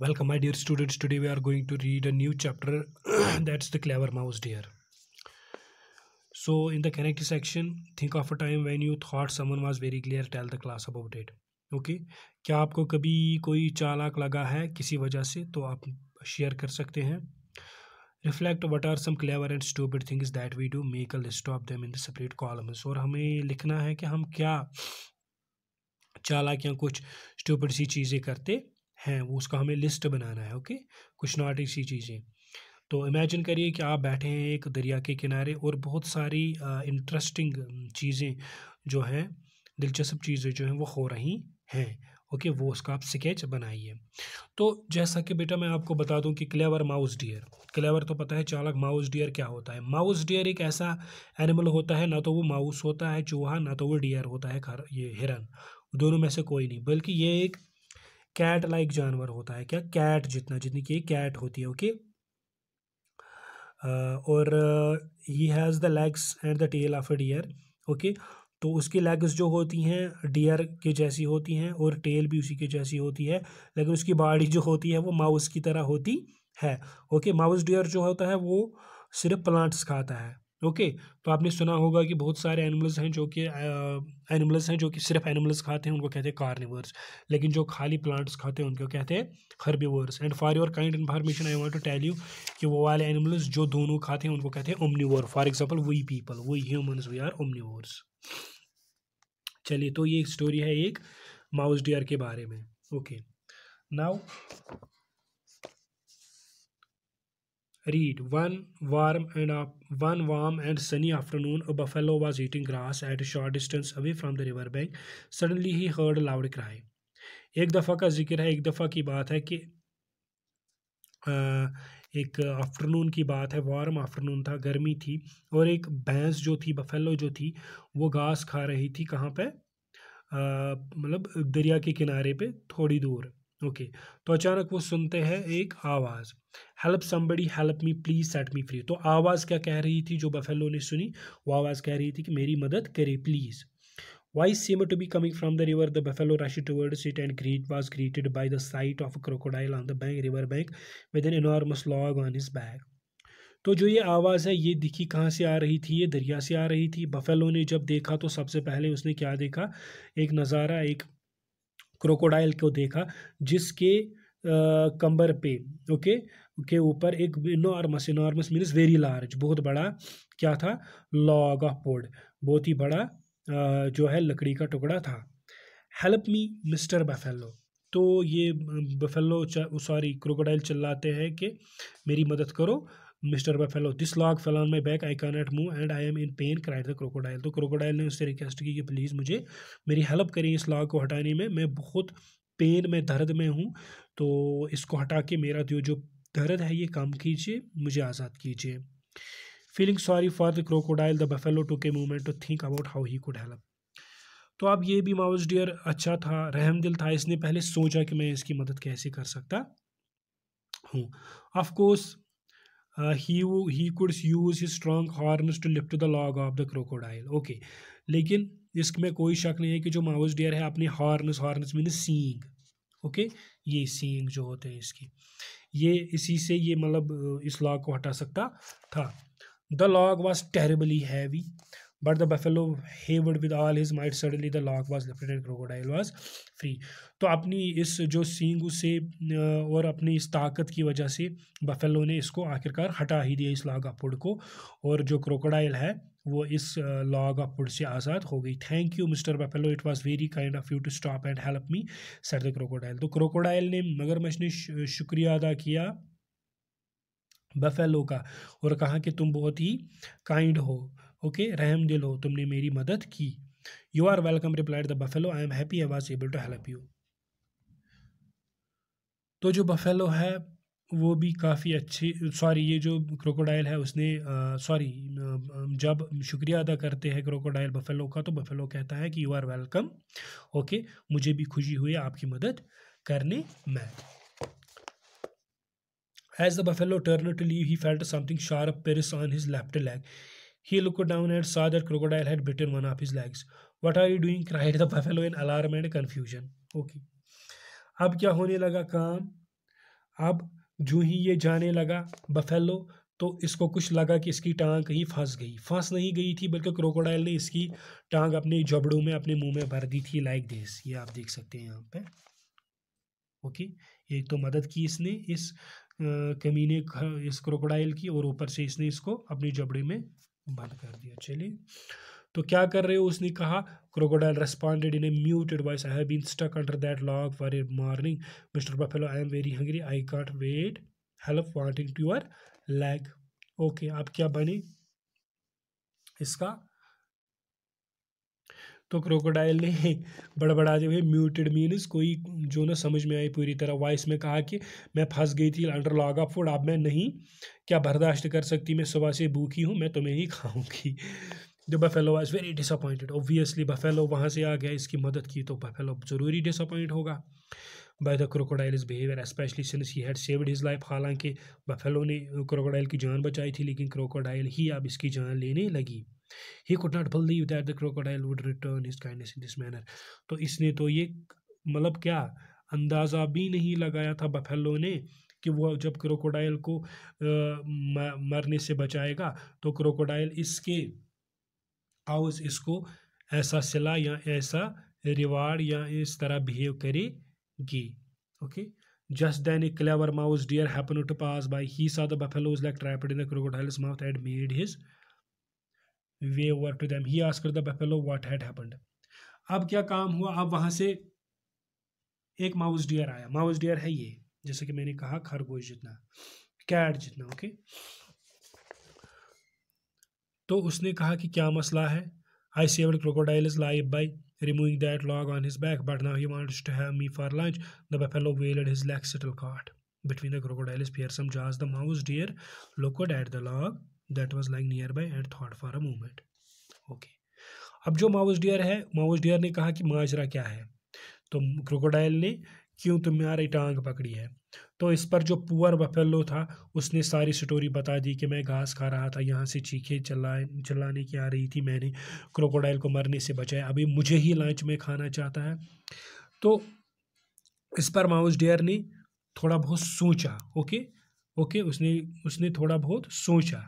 Welcome, my dear students. Today we are going to read a new chapter that's the clever mouse, dear. So, in the connected section, think of a time when you thought someone was very clear. Tell the class about it. Okay? क्या आपको कभी कोई चालाक लगा है किसी वजह से तो आप शेयर कर सकते हैं. Reflect what are some clever and stupid things that we do. Make a list of them in the separate columns. और हमें लिखना है कि हम क्या चालाक या कुछ स्टूपिड सी चीज़ें करते हैं, वो उसका हमें लिस्ट बनाना है. ओके, कुछ नॉटी सी चीज़ें. तो इमेजिन करिए कि आप बैठे हैं एक दरिया के किनारे और बहुत सारी इंटरेस्टिंग चीज़ें जो हैं, दिलचस्प चीज़ें जो हैं वो हो रही हैं. ओके, वो उसका आप स्केच बनाइए. तो जैसा कि बेटा मैं आपको बता दूं कि क्लेवर माउस डियर, क्लेवर तो पता है, चालाक माउस डियर क्या होता है. माउस डियर एक ऐसा एनिमल होता है, ना तो वो माउस होता है चूहा, ना तो वो डियर होता है ये हिरन, दोनों में से कोई नहीं, बल्कि ये एक कैट लाइक जानवर होता है. क्या, कैट जितनी कि कैट होती है. ओके, और he has the legs and the tail of a deer. Okay, तो उसकी लेग्स जो होती हैं डियर के जैसी होती हैं और टेल भी उसी के जैसी होती है, लेकिन उसकी बॉडी जो होती है वो माउस की तरह होती है. ओके, माउस डियर जो होता है वो सिर्फ प्लांट्स खाता है. ओके, तो आपने सुना होगा कि बहुत सारे एनिमल्स हैं जो कि सिर्फ एनिमल्स खाते हैं, उनको कहते हैं कार्निवर्स, लेकिन जो खाली प्लांट्स खाते हैं उनको कहते हैं herbivores. And for your kind information I want to tell you कि वो वाले एनिमल्स जो दोनों खाते हैं उनको कहते हैं omnivore. For example we people, we humans, we are omnivores. चलिए, तो ये स्टोरी है एक माउस डियर के बारे में. Okay, now read. One warm and sunny afternoon, a buffalo was eating grass at a short distance away from the river bank. Suddenly he heard a loud cry. एक दफ़ा का जिक्र है, एक दफ़ा की बात है कि एक आफ्टरनून की बात है, वार्म आफ्टरनून था, गर्मी थी, और एक भैंस जो थी, बफेलो जो थी, वो घास खा रही थी. कहाँ पे? मतलब दरिया के किनारे पे थोड़ी दूर. ओके, तो अचानक वो सुनते हैं एक आवाज़, help somebody help me please set me free. तो आवाज़ क्या कह रही थी जो बफेलो ने सुनी? वो आवाज़ कह रही थी कि मेरी मदद करे please. Voice seemed to be coming from the river. The buffalo rushed towards it and was greeted by the sight of a crocodile on the river bank with an enormous log on his back. तो जो ये आवाज़ है ये दिखी कहाँ से आ रही थी? ये दरिया से आ रही थी. बफेलो ने जब देखा तो सबसे पहले उसने क्या देखा? एक नज़ारा, एक क्रोकोडाइल को देखा जिसके कंबर पे, ओके, के ऊपर एक इनॉर्मस मीन्स वेरी लार्ज, बहुत बड़ा क्या था? लॉग ऑफ वुड, बहुत ही बड़ा जो है लकड़ी का टुकड़ा था. Help me mister buffalo. तो ये बफेलो सॉरी क्रोकोडाइल चिल्लाते हैं कि मेरी मदद करो mister buffalo. This log fell on my back, I can not move and I am in pen, cried the crocodile. तो क्रोकोडाइल ने उससे रिक्वेस्ट की कि प्लीज़ मुझे मेरी हेल्प करिए इस लॉग को हटाने में, मैं बहुत पेन में, दर्द में हूँ, तो इसको हटा के मेरा जो दर्द है ये कम कीजिए, मुझे आज़ाद कीजिए. Feeling sorry for the crocodile, the buffalo took a moment to think about how he could help. तो अब ये भी माउस डियर अच्छा था, रहमदिल था, इसने पहले सोचा कि मैं इसकी मदद कैसे कर सकता हूँ. Of course he could use his strong horns to lift the log of the crocodile. Okay, लेकिन इसमें कोई शक नहीं है कि जो माउस डियर है अपने हॉर्न्स मीन सींग, ओके, ये सींग जो होते हैं इसकी, ये इसी से ये मतलब इस लॉग को हटा सकता था. The log was terribly heavy but the buffalo heaved with all his might. Suddenly the log was lifted and crocodile was free. तो अपनी इस जो सींग से और अपनी इस ताकत की वजह से बफेलो ने इसको आखिरकार हटा ही दिया, इस लॉग ऑफ वुड को, और जो क्रोकोडाइल है वो इस लॉग ऑफ वुड से आज़ाद हो गई. Thank you mister buffalo, it was very kind of you to stop and help me, said the crocodile. तो क्रोकोडाइल ने, मगरमच्छ ने शुक्रिया अदा किया बफेलो का और कहा कि तुम बहुत ही काइंड हो, ओके, रहम दिल हो, तुमने मेरी मदद की. You are welcome, replied the buffalo, I am happy I was able to help you. तो जो बफेलो है वो भी काफ़ी अच्छी, सॉरी ये जो क्रोकोडाइल है उसने जब शुक्रिया अदा करते हैं क्रोकोडाइल बफेलो का, तो बफेलो कहता है कि यू आर वेलकम, ओके, मुझे भी खुशी हुई आपकी मदद करने में. As the buffalo turned to leave, he felt something sharp pierce on his left leg. He looked down and saw that crocodile had bitten one of his legs. What are you doing? Cried the buffalo in alarm and confusion. Okay. अब क्या होने लगा काम? अब जो ही ये जाने लगा बफेलो, तो इसको कुछ लगा कि इसकी टांग कहीं फंस नहीं गई थी, बल्कि क्रोकोडाइल ने इसकी टांग अपने जबड़ों में, अपने मुंह में भर दी थी, लाइक दिस। ये आप देख सकते हैं यहाँ पे। ओके, एक तो मदद की इसने इस कमीने इस क्रोकोडाइल की, और ऊपर से इसने इसको अपनी जबड़े में बंद कर दिया। चलिए, तो क्या कर रहे हो, उसने कहा। Crocodile responded in a muted voice, I have been stuck under that log for a morning mister buffalo, I am very hungry, I can't wait, help wanting to your leg. Okay, अब क्या बने इसका, तो crocodile ने बड़बड़ाते हुए, muted means कोई जो ना समझ में आई पूरी तरह, वॉइस में कहा कि मैं फंस गई थी अंडर लॉग ऑफ फूड, अब मैं नहीं क्या बर्दाश्त कर सकती, मैं सुबह से भूखी हूँ, मैं तुम्हें ही खाऊंगी। The buffalo was very disappointed, obviously buffalo वहाँ से आ गया, इसकी मदद की, तो बफेलो जरूरी डिसअपॉइंट होगा by the crocodiles behaviour, specially since he had saved his life. हालांकि बफेलो ने क्रोकोडाइल की जान बचाई थी, लेकिन क्रोकोडाइल ही अब इसकी जान लेने लगी। He could not believe that the crocodile would return his kindness in this manner. तो इसने तो ये मतलब क्या अंदाज़ा भी नहीं लगाया था बफेलो ने कि वो जब क्रोकोडाइल को मरने से बचाएगा, तो क्रोकोडाइल इसके हाउस इसको ऐसा सिला या ऐसा रिवार्ड या इस तरह बिहेव करेगी। Okay, just then a clever mouse deer happened to pass by. He saw the buffalo's leg trapped in the crocodile's mouth and made his way over to them. He asked the buffalo what had happened. अब क्या काम हुआ, अब वहां से एक mouse dear आया। Mouse dear है ये, जैसे कि मैंने कहा, खरगोश जितना, कैट जितना। ओके, तो उसने कहा कि क्या मसला है। I saved crocodile's life by removing that log on his back, but now he wants to have me for lunch. The buffalo wheeled his legs settle caught between the crocodile's fearsome jaws. The mouse deer looked at the log that was lying nearby and thought for a moment. Okay. अब जो mouse dear है, mouse dear ने कहा कि माजरा क्या है, तो crocodile ने क्यों तुम्हारी टांग पकड़ी है, तो इस पर जो पुअर बफेलो था उसने सारी स्टोरी बता दी कि मैं घास खा रहा था, यहाँ से चीखे चिल्लाने की आ रही थी, मैंने क्रोकोडाइल को मरने से बचाया, अभी मुझे ही लंच में खाना चाहता है। तो इस पर माउस डियर ने थोड़ा बहुत सोचा। ओके, उसने थोड़ा बहुत सोचा।